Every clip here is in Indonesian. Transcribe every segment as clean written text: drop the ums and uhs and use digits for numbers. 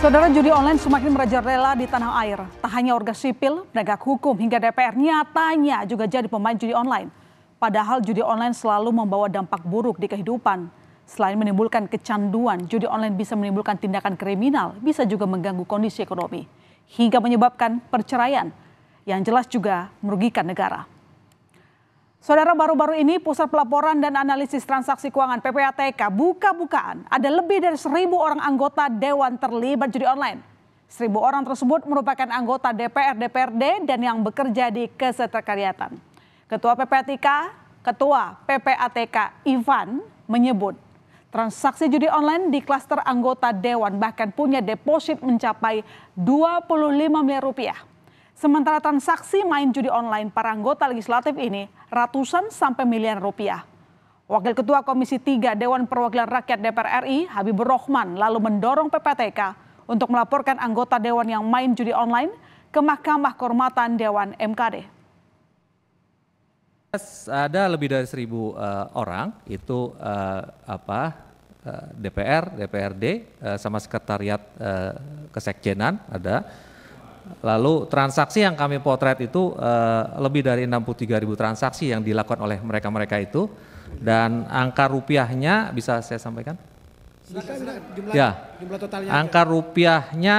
Saudara, judi online semakin merajalela di tanah air. Tak hanya warga sipil, penegak hukum hingga DPR nyatanya juga jadi pemain judi online. Padahal judi online selalu membawa dampak buruk di kehidupan. Selain menimbulkan kecanduan, judi online bisa menimbulkan tindakan kriminal, bisa juga mengganggu kondisi ekonomi, hingga menyebabkan perceraian, yang jelas juga merugikan negara. Saudara, baru-baru ini Pusat Pelaporan dan Analisis Transaksi Keuangan PPATK buka-bukaan ada lebih dari 1.000 orang anggota Dewan terlibat judi online. 1.000 orang tersebut merupakan anggota DPR, DPRD, dan yang bekerja di kesekretariatan. Ketua PPATK Ivan menyebut transaksi judi online di klaster anggota Dewan bahkan punya deposit mencapai 25 miliar rupiah. Sementara transaksi main judi online para anggota legislatif ini ratusan sampai miliar rupiah. Wakil Ketua Komisi 3 Dewan Perwakilan Rakyat DPR RI, Habibur Rahman, lalu mendorong PPATK untuk melaporkan anggota Dewan yang main judi online ke Mahkamah Kehormatan Dewan MKD. Ada lebih dari 1.000 orang, itu DPR, DPRD, sama sekretariat kesekjenan ada. Lalu transaksi yang kami potret itu lebih dari 63.000 transaksi yang dilakukan oleh mereka-mereka itu, dan angka rupiahnya bisa saya sampaikan? Jumlah totalnya. Angka rupiahnya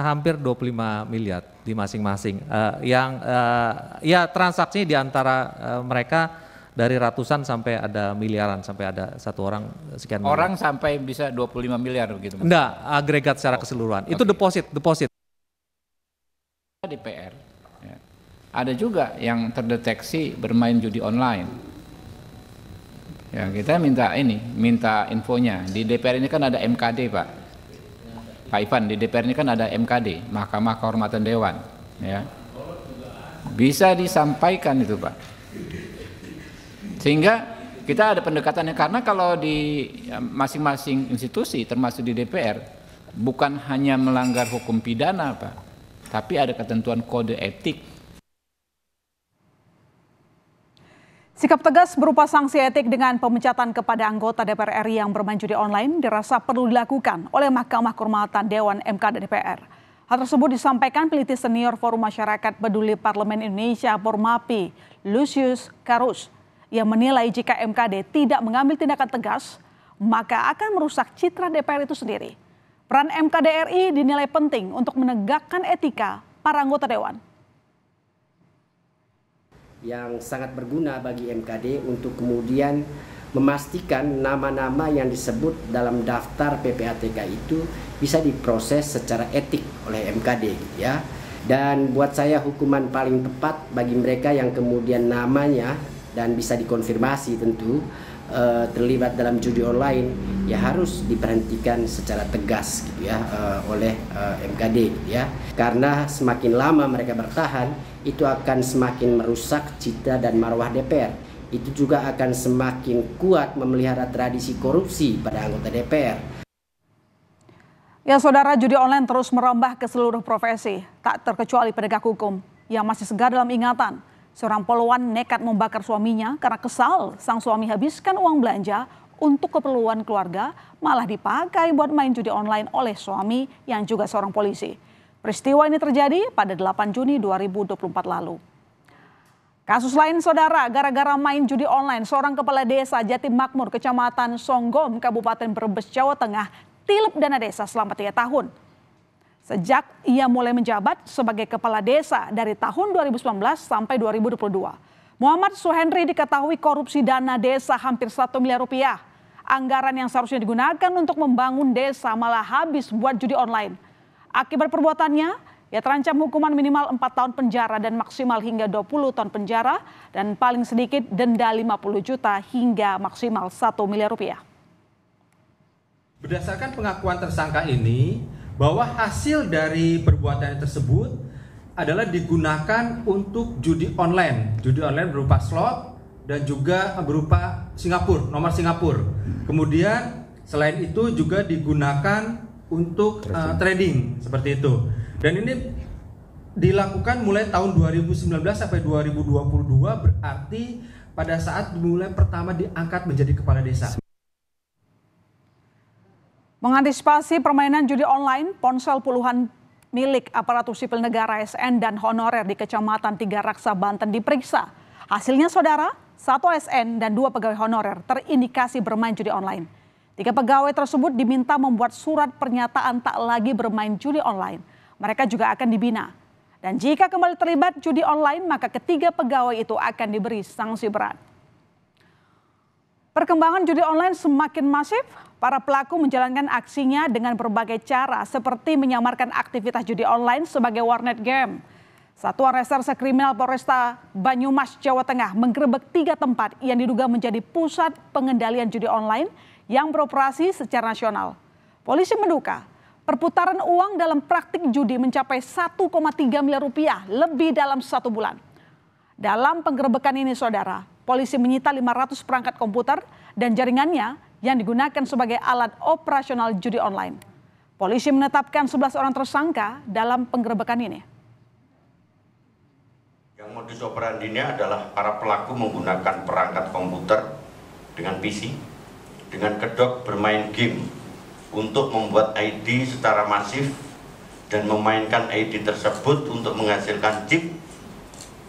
hampir 25 miliar di masing-masing. Ya transaksi di antara mereka dari ratusan sampai ada miliaran, sampai ada satu orang sekian miliar. Orang sampai bisa 25 miliar begitu? Enggak, agregat secara keseluruhan. Itu deposit. DPR ya. Ada juga yang terdeteksi bermain judi online. Ya, kita minta infonya. Di DPR ini kan ada MKD, Pak Ivan, di DPR ini kan ada MKD, Mahkamah Kehormatan Dewan, ya. Bisa disampaikan itu, Pak. Sehingga kita ada pendekatannya, karena kalau di masing-masing institusi termasuk di DPR bukan hanya melanggar hukum pidana, Pak, tapi ada ketentuan kode etik. Sikap tegas berupa sanksi etik dengan pemecatan kepada anggota DPR RI yang bermain judi online dirasa perlu dilakukan oleh Mahkamah Kehormatan Dewan MKD DPR. Hal tersebut disampaikan peneliti senior Forum Masyarakat Peduli Parlemen Indonesia Formapi, Lucius Karus, yang menilai jika MKD tidak mengambil tindakan tegas, maka akan merusak citra DPR itu sendiri. Peran MKD RI dinilai penting untuk menegakkan etika para anggota Dewan. Yang sangat berguna bagi MKD untuk kemudian memastikan nama-nama yang disebut dalam daftar PPATK itu bisa diproses secara etik oleh MKD, ya. Dan buat saya hukuman paling tepat bagi mereka yang kemudian namanya dan bisa dikonfirmasi tentu terlibat dalam judi online, ya harus diberhentikan secara tegas gitu ya oleh MKD ya, karena semakin lama mereka bertahan itu akan semakin merusak citra dan marwah DPR. Itu juga akan semakin kuat memelihara tradisi korupsi pada anggota DPR. Ya saudara, judi online terus merambah ke seluruh profesi, tak terkecuali penegak hukum yang masih segar dalam ingatan. Seorang poluan nekat membakar suaminya karena kesal sang suami habiskan uang belanja untuk keperluan keluarga, malah dipakai buat main judi online oleh suami yang juga seorang polisi. Peristiwa ini terjadi pada 8 Juni 2024 lalu. Kasus lain saudara, gara-gara main judi online, seorang kepala desa Jatim Makmur, Kecamatan Songgom, Kabupaten Brebes, Jawa Tengah, tilep dana desa selama 3 tahun. Sejak ia mulai menjabat sebagai kepala desa dari tahun 2019 sampai 2022. Muhammad Suhendri diketahui korupsi dana desa hampir 1 miliar rupiah. Anggaran yang seharusnya digunakan untuk membangun desa malah habis buat judi online. Akibat perbuatannya, ia terancam hukuman minimal 4 tahun penjara dan maksimal hingga 20 tahun penjara dan paling sedikit denda 50 juta hingga maksimal 1 miliar rupiah. Berdasarkan pengakuan tersangka ini, bahwa hasil dari perbuatan tersebut adalah digunakan untuk judi online. Judi online berupa slot dan juga berupa nomor Singapura. Kemudian selain itu juga digunakan untuk trading seperti itu. Dan ini dilakukan mulai tahun 2019 sampai 2022, berarti pada saat mulai pertama diangkat menjadi kepala desa. Mengantisipasi permainan judi online, ponsel puluhan milik aparatur sipil negara ASN dan honorer di Kecamatan Tiga Raksa, Banten diperiksa. Hasilnya saudara, 1 ASN dan 2 pegawai honorer terindikasi bermain judi online. 3 pegawai tersebut diminta membuat surat pernyataan tak lagi bermain judi online. Mereka juga akan dibina. Dan jika kembali terlibat judi online, maka ketiga pegawai itu akan diberi sanksi berat. Perkembangan judi online semakin masif, para pelaku menjalankan aksinya dengan berbagai cara seperti menyamarkan aktivitas judi online sebagai warnet game. Satuan Reserse Kriminal Polresta Banyumas, Jawa Tengah menggerebek 3 tempat yang diduga menjadi pusat pengendalian judi online yang beroperasi secara nasional. Polisi menduga perputaran uang dalam praktik judi mencapai 1,3 miliar rupiah lebih dalam 1 bulan. Dalam penggerebekan ini saudara, polisi menyita 500 perangkat komputer dan jaringannya yang digunakan sebagai alat operasional judi online. Polisi menetapkan 11 orang tersangka dalam penggerebekan ini. Yang modus operandinya adalah para pelaku menggunakan perangkat komputer dengan PC, dengan kedok bermain game untuk membuat ID secara masif dan memainkan ID tersebut untuk menghasilkan chip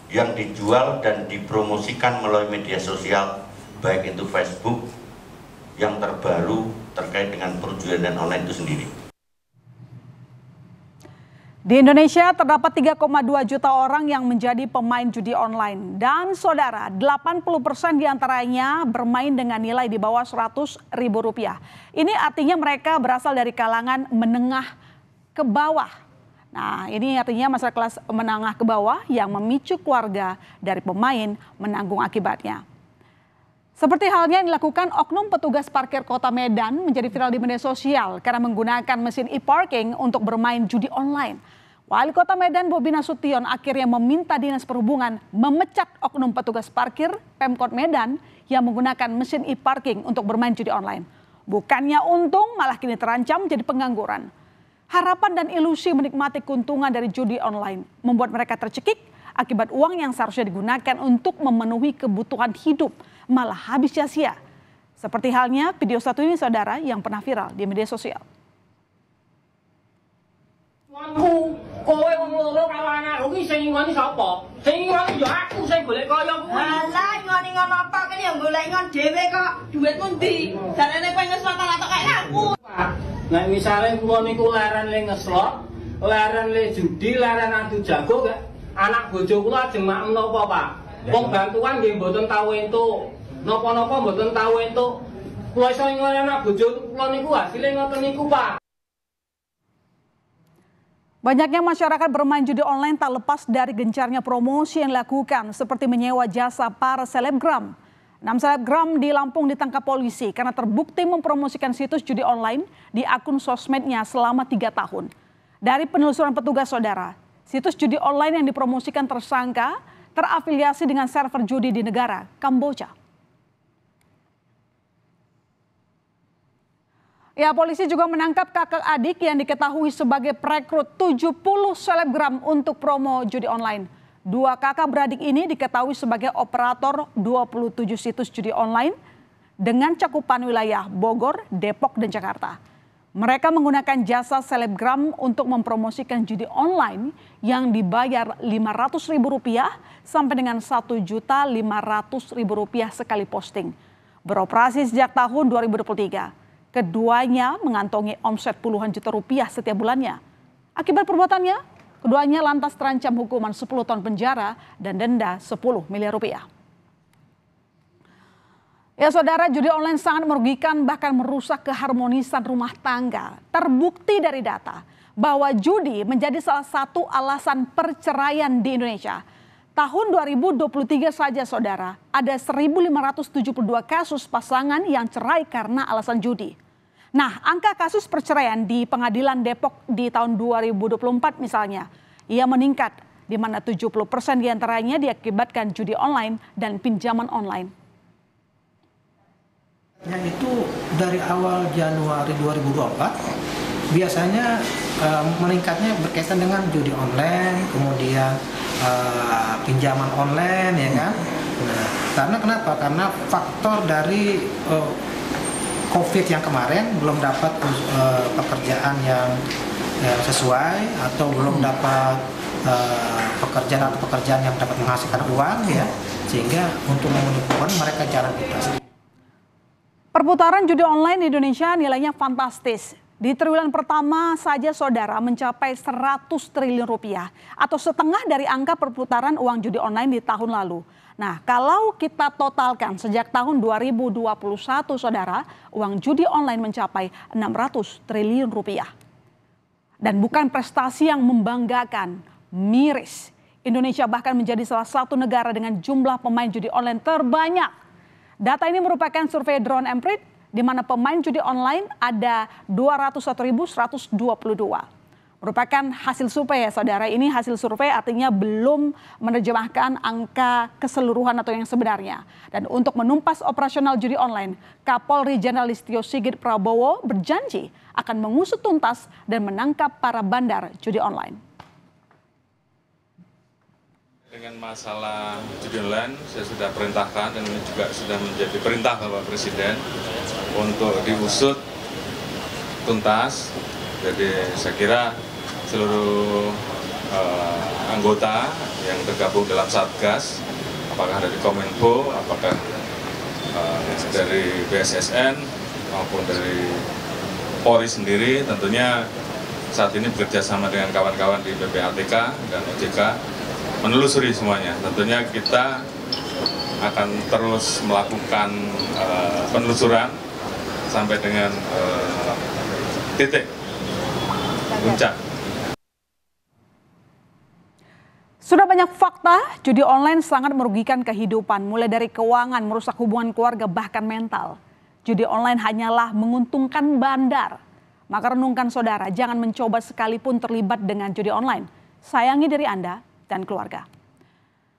yang dijual dan dipromosikan melalui media sosial, baik itu Facebook yang terbaru terkait dengan perjudian online itu sendiri. Di Indonesia terdapat 3,2 juta orang yang menjadi pemain judi online. Dan saudara, 80% diantaranya bermain dengan nilai di bawah Rp100.000. Ini artinya mereka berasal dari kalangan menengah ke bawah. Nah, ini artinya masyarakat kelas menengah ke bawah yang memicu keluarga dari pemain menanggung akibatnya. Seperti halnya yang dilakukan oknum petugas parkir Kota Medan menjadi viral di media sosial karena menggunakan mesin e-parking untuk bermain judi online. Wali Kota Medan Bobi Nasution akhirnya meminta Dinas Perhubungan memecat oknum petugas parkir Pemkot Medan yang menggunakan mesin e-parking untuk bermain judi online. Bukannya untung, malah kini terancam jadi pengangguran. Harapan dan ilusi menikmati keuntungan dari judi online membuat mereka tercekik akibat uang yang seharusnya digunakan untuk memenuhi kebutuhan hidup malah habis sia-sia. Seperti halnya video satu ini saudara yang pernah viral di media sosial. Kowe wong loro karo anakku iki sing ngoni sapa? Sing ngoni yo aku sing golek kaya kuwi. Lah ngoni ngono apa kene yo golek ngon dhewe kok. Duitmu ndi? Jarene kowe ngeslot tak kaya aku. Nek misale kula niku leren le ngeslot, leren le judi, leren adu jago gak anak bojo kula ajeng mak menapa, Pak? Wong bantuan nggih mboten tau entuk. Napa-napa mboten tau entuk. Kula iso ngene anak bojo kula niku hasile ngoten niku, Pak. Banyaknya masyarakat bermain judi online tak lepas dari gencarnya promosi yang dilakukan seperti menyewa jasa para selebgram. 6 selebgram di Lampung ditangkap polisi karena terbukti mempromosikan situs judi online di akun sosmednya selama 3 tahun. Dari penelusuran petugas saudara, situs judi online yang dipromosikan tersangka terafiliasi dengan server judi di negara Kamboja. Ya, polisi juga menangkap kakak adik yang diketahui sebagai perekrut 70 selebgram untuk promo judi online. 2 kakak beradik ini diketahui sebagai operator 27 situs judi online dengan cakupan wilayah Bogor, Depok, dan Jakarta. Mereka menggunakan jasa selebgram untuk mempromosikan judi online yang dibayar Rp500.000 sampai dengan Rp1.500.000 sekali posting. Beroperasi sejak tahun 2023. Keduanya mengantongi omset puluhan juta rupiah setiap bulannya. Akibat perbuatannya, keduanya lantas terancam hukuman 10 tahun penjara dan denda 10 miliar rupiah. Ya saudara, judi online sangat merugikan bahkan merusak keharmonisan rumah tangga. Terbukti dari data bahwa judi menjadi salah satu alasan perceraian di Indonesia. Tahun 2023 saja saudara, ada 1.572 kasus pasangan yang cerai karena alasan judi. Nah, angka kasus perceraian di Pengadilan Depok di tahun 2024 misalnya, ia meningkat di mana 70% diantaranya diakibatkan judi online dan pinjaman online. Ya, itu dari awal Januari 2024 biasanya meningkatnya berkaitan dengan judi online, kemudian pinjaman online, ya kan. Nah, karena kenapa? Karena faktor dari COVID yang kemarin belum dapat pekerjaan yang sesuai atau belum dapat pekerjaan yang dapat menghasilkan uang ya, sehingga untuk memenuhi kebutuhan mereka jalan bebas. Perputaran judi online di Indonesia nilainya fantastis. Di triwulan pertama saja saudara mencapai 100 triliun rupiah atau setengah dari angka perputaran uang judi online di tahun lalu. Nah, kalau kita totalkan sejak tahun 2021 saudara, uang judi online mencapai 600 triliun rupiah. Dan bukan prestasi yang membanggakan, miris. Indonesia bahkan menjadi salah satu negara dengan jumlah pemain judi online terbanyak. Data ini merupakan survei Drone Emprit, di mana pemain judi online ada 201.122. Merupakan hasil survei ya saudara, ini hasil survei artinya belum menerjemahkan angka keseluruhan atau yang sebenarnya. Dan untuk menumpas operasional judi online, Kapolri Jenderal Listio Sigit Prabowo berjanji akan mengusut tuntas dan menangkap para bandar judi online. Dengan masalah judi online, saya sudah perintahkan dan ini juga sudah menjadi perintah Bapak Presiden untuk diusut tuntas. Jadi saya kira seluruh anggota yang tergabung dalam Satgas, apakah dari Kominfo, apakah dari BSSN maupun dari Polri sendiri, tentunya saat ini bekerja sama dengan kawan-kawan di PPATK dan OJK menelusuri semuanya. Tentunya kita akan terus melakukan penelusuran sampai dengan titik puncak. Sudah banyak fakta, judi online sangat merugikan kehidupan, mulai dari keuangan, merusak hubungan keluarga, bahkan mental. Judi online hanyalah menguntungkan bandar. Maka renungkan saudara, jangan mencoba sekalipun terlibat dengan judi online. Sayangi diri Anda dan keluarga.